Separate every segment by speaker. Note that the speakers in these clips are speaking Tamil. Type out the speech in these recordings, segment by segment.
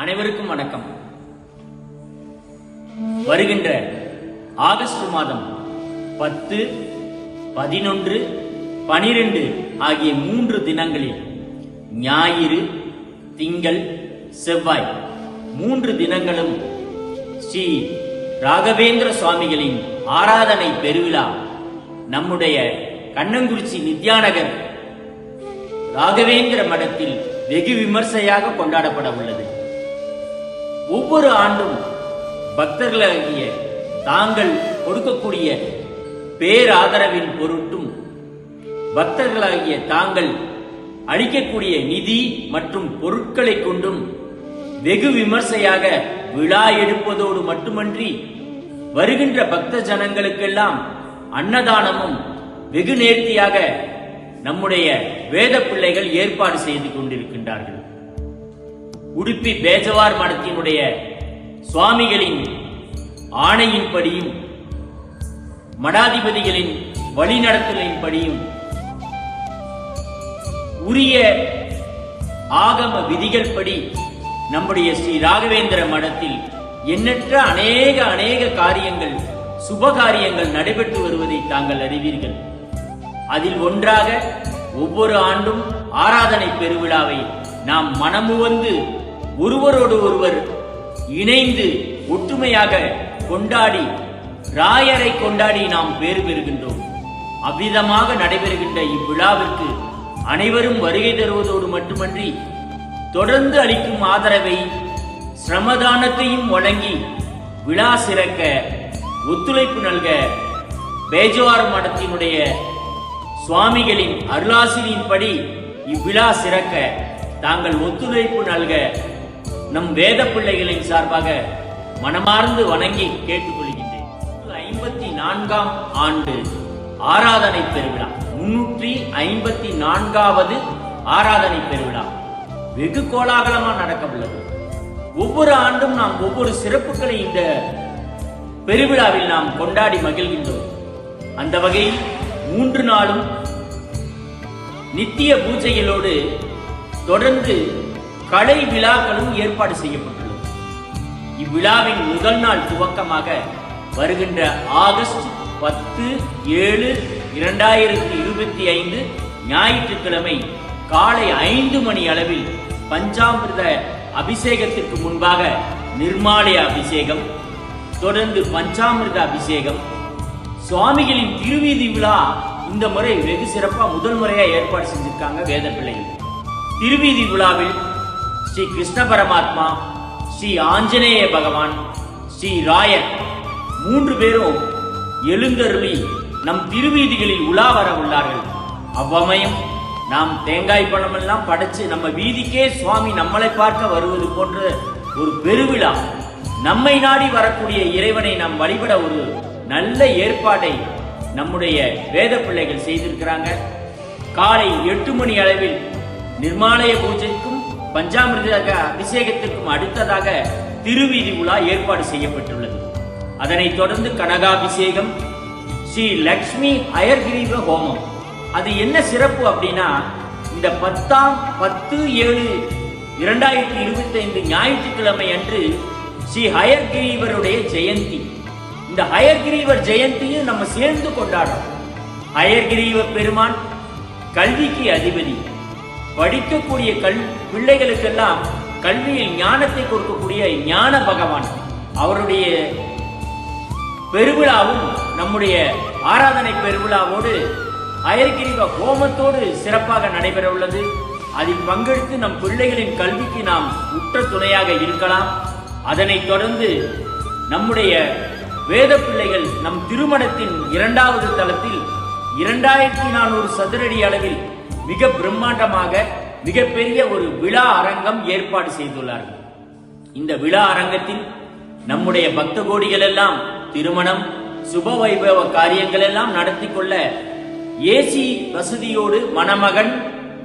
Speaker 1: அனைவருக்கும் வணக்கம். வருகின்ற ஆகஸ்ட் மாதம் 10, 11, 12 ஆகிய 3 தினங்களில் ஞாயிறு, திங்கள், செவ்வாய் 3 தினங்களும் ஸ்ரீ ராகவேந்திர சுவாமிகளின் ஆராதனை பெருவிழா நம்முடைய கண்ணங்குறிச்சி நித்யாநகர் ராகவேந்திர மடத்தில் வெகு விமர்சையாக கொண்டாடப்பட உள்ளது. ஒவ்வொரு ஆண்டும் பக்தர்களாகிய தாங்கள் கொடுக்கக்கூடிய பேராதரவின் பொருட்டும் பக்தர்களாகிய தாங்கள் அளிக்கக்கூடிய நிதி மற்றும் பொருட்களை கொண்டும் வெகு விமர்சையாக விழா எடுப்பதோடு மட்டுமன்றி வருகின்ற பக்த ஜனங்களுக்கெல்லாம் அன்னதானமும் வெகு நேர்த்தியாக நம்முடைய வேத பிள்ளைகள் ஏற்பாடு செய்து கொண்டிருக்கின்றார்கள். உடுப்பி பேஜவார் மடத்தினுடைய சுவாமிகளின் ஆணையின்படியும் மடாதிபதிகளின் வழிநடத்தலின்படியும் உரிய ஆகம விதிகள் படி நம்முடைய ஸ்ரீ ராகவேந்திர மடத்தில் எண்ணற்ற அநேக காரியங்கள் சுப காரியங்கள் நடைபெற்று வருவதை தாங்கள் அறிவீர்கள். அதில் ஒன்றாக ஒவ்வொரு ஆண்டும் ஆராதனை பெருவிழாவை நாம் மனமுவந்து ஒருவரோடு ஒருவர் இணைந்து ஒற்றுமையாக கொண்டாடி ராயரை கொண்டாடி நாம் பேறு பெறுகின்றோம். அவ்விதமாக நடைபெறுகின்ற இவ்விழாவிற்கு அனைவரும் வருகை தருவதோடு மட்டுமன்றி தொடர்ந்து அளிக்கும் ஆதரவை சிரமதானத்தையும் வழங்கி விழா சிறக்க ஒத்துழைப்பு நல்க பேஜவார் மடத்தினுடைய சுவாமிகளின் அருளாசிரியின்படி இவ்விழா சிறக்க தாங்கள் ஒத்துழைப்பு நல்க நம் வேத பிள்ளைகளின் சார்பாக மனமார்ந்து வணங்கி கேட்டுக்கொள்கின்றேன். 54ஆம் ஆண்டு ஆராதனை பெருவிழா, 354வது ஆராதனை பெருவிழா வெகு கோலாகலமா நடக்க உள்ளது. ஒவ்வொரு ஆண்டும் நாம் ஒவ்வொரு சிறப்புகளை இந்த பெருவிழாவில் நாம் கொண்டாடி மகிழ்கின்றோம். அந்த வகையில் 3 நாளும் நித்திய பூஜைகளோடு தொடர்ந்து கலை விழாக்களும் ஏற்பாடு செய்யப்பட்டுள்ளது. இவ்விழாவின் முதல் நாள் துவக்கமாக வருகின்ற ஆகஸ்ட் 10, 7, 2025 ஞாயிற்றுக்கிழமை காலை 5 மணி அளவில் பஞ்சாமிர்த அபிஷேகத்திற்கு முன்பாக நிர்மாலய அபிஷேகம், தொடர்ந்து பஞ்சாமிர்த அபிஷேகம், சுவாமிகளின் திருவீதி விழா இந்த முறை வெகு சிறப்பா முதல் முறையா ஏற்பாடு செஞ்சிருக்காங்க வேத பிள்ளைகள். திருவீதி விழாவில் ஸ்ரீ கிருஷ்ண பரமாத்மா, ஸ்ரீ ஆஞ்சநேய பகவான், ஸ்ரீ ராயர் 3 பேரும் எழுந்தருளி நம் திருவீதிகளில் உலா வர உள்ளார்கள். அவ்வமயம் நாம் தேங்காய் பழம் எல்லாம் படைச்சு நம்ம வீதிக்கே சுவாமி நம்மளை பார்க்க வருவது போன்ற ஒரு பெருவிழா, நம்மை நாடி வரக்கூடிய இறைவனை நாம் வழிபட ஒரு நல்ல ஏற்பாடை நம்முடைய வேத பிள்ளைகள் செய்திருக்கிறாங்க. காலை 8 மணி அளவில் நிர்மாலய பூஜைக்கும் பஞ்சாமிர்த அபிஷேகத்திற்கும் அடுத்ததாக திருவீதி உலா ஏற்பாடு செய்யப்பட்டுள்ளது. அதனைத் தொடர்ந்து கனகாபிஷேகம், ஸ்ரீ லக்ஷ்மி அயர்கிரீவ ஹோமம். அது என்ன சிறப்பு அப்படின்னா, இந்த 10/7/2025 ஞாயிற்றுக்கிழமை அன்று ஸ்ரீ ஹயர்கிரீவருடைய ஜெயந்தி. இந்த ஹயர்கிரீவர் ஜெயந்தியும் நம்ம சேர்ந்து கொண்டாடுறோம். ஹயர்கிரீவ பெருமான் கல்விக்கு அதிபதி. படிக்கக்கூடிய பிள்ளைகளுக்கெல்லாம் கல்வியில் ஞானத்தை கொடுக்கக்கூடிய ஞான பகவான். அவருடைய பெருவிழாவும் நம்முடைய ஆராதனை பெருவிழாவோடு ஹயர்கிரீவ ஹோமத்தோடு சிறப்பாக நடைபெற உள்ளது. அதில் பங்கெடுத்து நம் பிள்ளைகளின் கல்விக்கு நாம் உற்ற துணையாக இருக்கலாம். அதனைத் தொடர்ந்து நம்முடைய வேத பிள்ளைகள் நம் திருமணத்தின் 2வது தளத்தில் 2400 சதுரடி அளவில் மிக பிரம்மாண்டமாக மிகப்பெரிய ஒரு விழா அரங்கம் ஏற்பாடு செய்துள்ளார்கள். இந்த விழா அரங்கத்தில் நம்முடைய பக்த கோடிகள் எல்லாம் திருமணம், சுப வைபவ காரியங்கள் எல்லாம் நடத்தி கொள்ள ஏசி வசதியோடு மணமகன்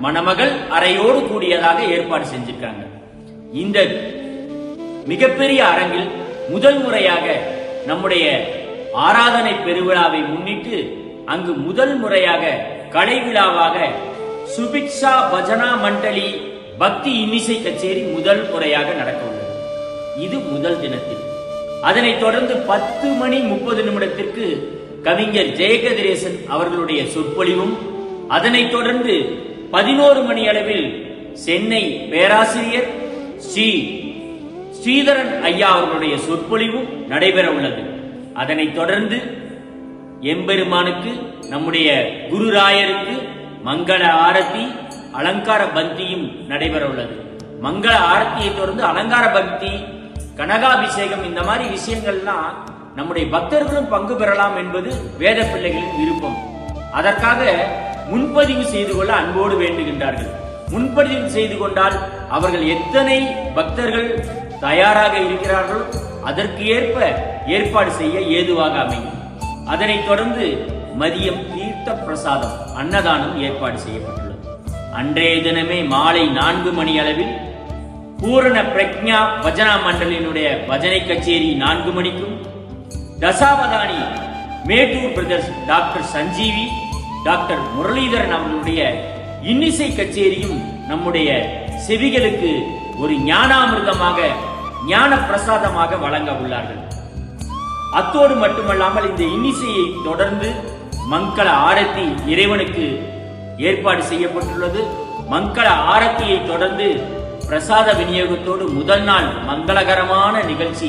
Speaker 1: மணமகள் அறையோடு கூடியதாக ஏற்பாடு செஞ்சிருக்காங்க. இந்த மிகப்பெரிய அரங்கில் முதல் முறையாக நம்முடைய ஆராதனை பெருவிழாவை முன்னிட்டு அங்கு முதல் முறையாக கலை விழாவாக சுபிக்ஷா பஜனா மண்டலி பக்தி இன்னிசை கச்சேரி முதல் முறையாக நடக்க உள்ளது. இது முதல் தினத்தில். அதனைத் தொடர்ந்து 10:30 கவிஞர் ஜெயகதிரேசன் அவர்களுடைய சொற்பொழிவும், அதனைத் தொடர்ந்து 11 மணி அளவில் சென்னை பேராசிரியர் ஸ்ரீதரன் ஐயா அவர்களுடைய சொற்பொழிவும் நடைபெற உள்ளது. அதனைத் தொடர்ந்து எம்பெருமானுக்கு, நம்முடைய குருராயருக்கு மங்கள ஆரத்தி, அலங்கார பக்தியும் நடைபெற உள்ளது. மங்கள ஆரத்தியை தொடர்ந்து அலங்கார பக்தி, கனகாபிஷேகம், இந்த மாதிரி விஷயங்கள்லாம் நம்முடைய பக்தர்களும் பங்கு பெறலாம் என்பது வேத பிள்ளைகளின் விருப்பம். அதற்காக முன்பதிவு செய்து கொள்ள அன்போடு வேண்டுகின்றார்கள். முன்பதிவு செய்து கொண்டால் அவர்கள் எத்தனை பக்தர்கள் தயாராக இருக்கிறார்களோ அதற்கு ஏற்ப ஏற்பாடு செய்ய ஏதுவாக அமையும். அதனைத் தொடர்ந்து மதியம் தீர்த்த பிரசாதம், அன்னதானம் ஏற்பாடு செய்யப்பட்டுள்ளது. அன்றைய தினமே மாலை 4 மணி அளவில் பூரண பிரக்ஞா பஜனா மண்டலினுடைய பஜனை கச்சேரி 4 மணிக்கும், தசாவதானி Mettur brothers doctor Sanjeevi, doctor Muralidharan அவர்களுடைய இன்னிசை கச்சேரியும் நம்முடைய செவிகளுக்கு ஒரு ஞானாமிர்தமாக, ஞான பிரசாதமாக வழங்க உள்ளார்கள். அத்தோடு மட்டுமல்லாமல் இந்த இன்னிசையை தொடர்ந்து மங்கள ஆரத்தி இறைவனுக்கு ஏற்பாடு செய்யப்பட்டுள்ளது. மங்கள ஆரத்தியை தொடர்ந்து பிரசாத விநியோகத்தோடு முதல் நாள் மங்களகரமான நிகழ்ச்சி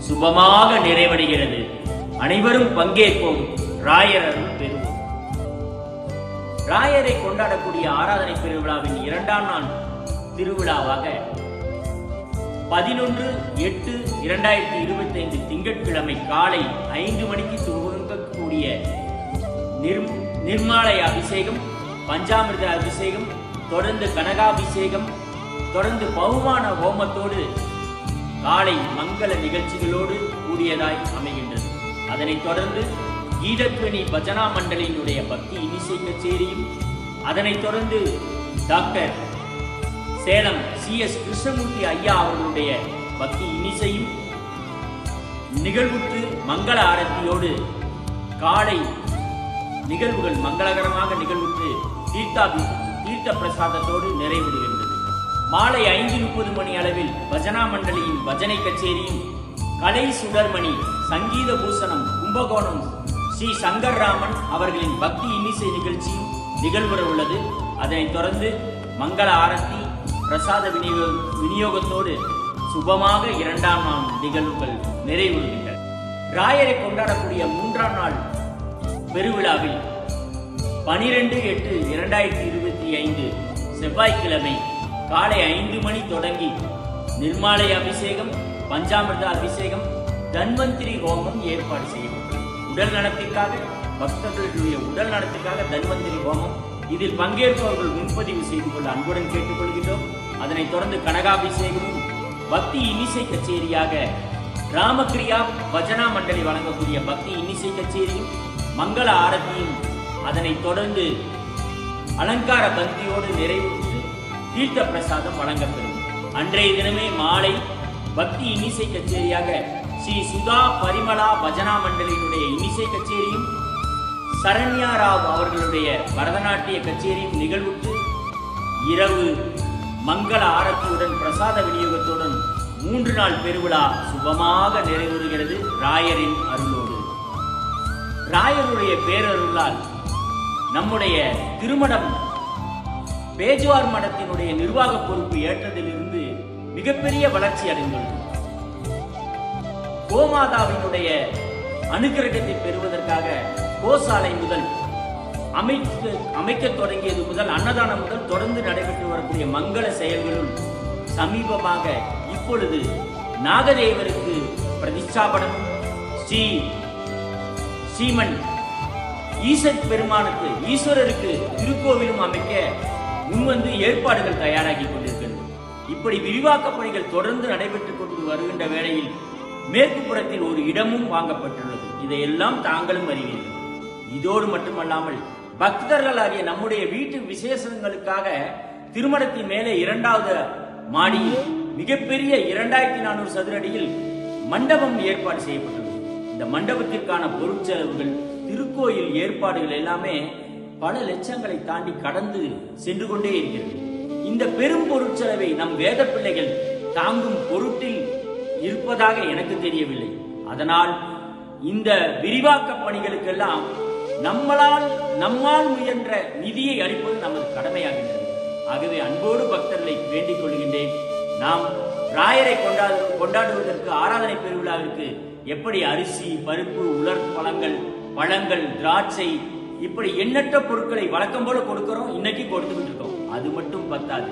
Speaker 1: சுபமாக நிறைவடைகிறது. அனைவரும் பங்கேற்போம், ராயர் அருள் பெறுவோம். ராயரை கொண்டாடக்கூடிய ஆராதனை பெருவிழாவின் 2ஆம் நாள் திருவிழாவாக 11/8/2025 திங்கட்கிழமை காலை 5 மணிக்கு துவங்கக்கூடிய நிர்மாலய அபிஷேகம், பஞ்சாமிர்த அபிஷேகம், தொடர்ந்து கனகாபிஷேகம், தொடர்ந்து பகுமான ஹோமத்தோடு காலை மங்கள நிகழ்ச்சிகளோடு கூடியதாய் அமைகின்றது. அதனைத் தொடர்ந்து கீதத்வனி பஜனா மண்டலினுடைய பக்தி இன்னிசை கச்சேரியும், அதனைத் தொடர்ந்து டாக்டர் சேலம் CS கிருஷ்ணமூர்த்தி ஐயா அவர்களுடைய பக்தி இன்னிசையும் நிகழ்வுற்று மங்கள ஆரத்தியோடு காலை நிகழ்வுகள் மங்களகரமாக நிகழ்வுற்று தீர்த்த பிரசாதத்தோடு நிறைவுறுகின்றது. மாலை 5:30 மணி அளவில் பஜனா மண்டலியின் பஜனை கச்சேரியும், கலை சுடர்மணி சங்கீத பூசணம் கும்பகோணம் ஸ்ரீ சங்கர்ராமன் அவர்களின் பக்தி இன்னிசை நிகழ்ச்சியும் நிகழ்வுற உள்ளது. அதனைத் தொடர்ந்து மங்கள ஆரத்தி, பிரசாத விநியோகத்தோடு சுபமாக 2ஆம் நாள் நிகழ்வுகள் நிறைவுறுகின்றன. ராயரை கொண்டாடக்கூடிய 3ஆம் நாள் பெருவிழாவில் 12/8/2025 செவ்வாய்க்கிழமை காலை 5 மணி தொடங்கி நிர்மாலய அபிஷேகம், பஞ்சாமிர்த அபிஷேகம், தன்வந்திரி ஹோமம் ஏற்பாடு செய்யப்பட்டது. உடல் நலத்திற்காக, பக்தர்களுடைய உடல் நலத்திற்காக தன்வந்திரி ஹோமம். இதில் பங்கேற்பவர்கள் முன்பதிவு செய்து கொள்ள அன்புடன் கேட்டுக்கொள்கிறோம். அதனைத் தொடர்ந்து கனகாபிஷேகமும், பக்தி இன்னிசை கச்சேரியாக ராமகிரியா பஜனா மண்டலி வழங்கக்கூடிய பக்தி இன்னிசை கச்சேரியும், மங்கள ஆரத்தியும், அதனைத் தொடர்ந்து அலங்கார பந்தியோடு நிறைவுற்று தீர்த்த பிரசாதம் வழங்கப்பெறும். அன்றைய தினமே மாலை பக்தி இன்னிசை கச்சேரியாக ஸ்ரீ சுதா பரிமளா பஜனா மண்டலியினுடைய இன்னிசை கச்சேரியும், சரண்யா ராவ் அவர்களுடைய பரதநாட்டிய கச்சேரியும் நிகழ்வுற்று இரவு மங்கள ஆரத்தியுடன் பிரசாத விநியோகத்துடன் 3 நாள் பெருவிழா சுபமாக நிறைவுறுகிறது ராயரின் அருளோடு. ராயருடைய பேரருளால் நம்முடைய திருமணம் பேஜுவார் மடத்தினுடைய நிர்வாக பொறுப்பு ஏற்றதிலிருந்து மிகப்பெரிய வளர்ச்சி அடைந்துள்ளது. கோமாதாவினுடைய அனுகிரகத்தை பெறுவதற்காக கோசாலை முதல் அமைக்க தொடங்கியது முதல், அன்னதானம் முதல் தொடர்ந்து நடைபெற்று வரக்கூடிய மங்கள செயல்களுள் சமீபமாக இப்பொழுது நாகதேவருக்கு பிரதிஷ்டாபனமும், ஸ்ரீமன் பெருமானுக்கு ஈஸ்வரருக்கு திருக்கோவிலும் அமைக்க முன்வந்து ஏற்பாடுகள் தயாராகி கொண்டிருக்கிறது. இப்படி விரிவாக்க பணிகள் தொடர்ந்து நடைபெற்றுக் கொண்டு வருகின்ற வேளையில் மேற்கு புறத்தில் ஒரு இடமும் வாங்கப்பட்டுள்ளது. இதையெல்லாம் தாங்களும் அறிவீர்கள். இதோடு மட்டுமல்லாமல் பக்தர்களாகிய நம்முடைய வீட்டு விசேஷங்களுக்காக திருமணத்தின் மேலே 2வது மாடியில் மிகப்பெரிய 2400 சதுர அடியில் மண்டபம் ஏற்பாடு செய்யப்பட்டுள்ளது. இந்த மண்டபத்திற்கான பொருட்செலவுகள், திருக்கோயில் ஏற்பாடுகள் எல்லாமே பல லட்சங்களை தாண்டி கடந்து சென்று கொண்டே இருக்கிறது. இந்த பெரும் பொருட்செலவை நம் வேத பிள்ளைகள் தாங்கும் பொருட்டில் இருப்பதாக எனக்கு தெரியவில்லை. அதனால் இந்த விரிவாக்க பணிகளுக்கெல்லாம் நம்மால் முயன்ற நிதியை அளிப்பது நமது கடமையாகின்றது. ஆகவே அன்போடு பக்தர்களை வேண்டிக் கொள்கின்றேன். நாம் ராயரை கொண்டாடுவதற்கு ஆராதனை பெருவிழாவிற்கு எப்படி அரிசி, பருப்பு, உலர் பழங்கள், திராட்சை, இப்படி எண்ணற்ற பொருட்களை வழக்கம் போல கொடுக்கிறோம், இன்னைக்கு கொடுத்துக்கிட்டு இருக்கோம். அது மட்டும் பத்தாது.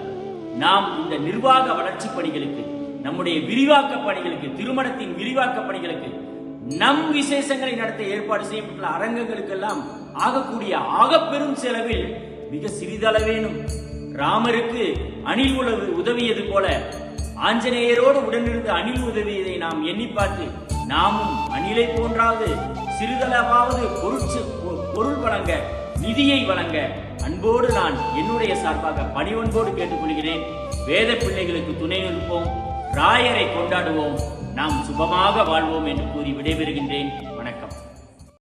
Speaker 1: நாம் இந்த நிர்வாக வளர்ச்சி பணிகளுக்கு, நம்முடைய விரிவாக்க பணிகளுக்கு, திருமணத்தின் விரிவாக்க பணிகளுக்கு, நம் விசேஷங்களை நடத்த ஏற்பாடு செய்யப்பட்டுள்ள அரங்கங்களுக்கெல்லாம் ஆகக்கூடிய ஆகப்பெரும் செலவில் மிக சிறிதளவேனும் ராமருக்கு அணில் உதவியது போல ஆஞ்சநேயரோடு உடனிருந்து அணில் உதவியதை நாம் எண்ணி பார்த்து நாமும் அணிலை போன்றாவது சிறிதளவாவது பொருள் வழங்க, நிதியை வழங்க அன்போடு நான் என்னுடைய சார்பாக பணிவன்போடு கேட்டுக்கொள்கிறேன். வேத பிள்ளைகளுக்கு துணை நிற்போம், ராயரை கொண்டாடுவோம், நாம் சுபமாக வாழ்வோம் என்று கூறி விடைபெறுகின்றேன். வணக்கம்.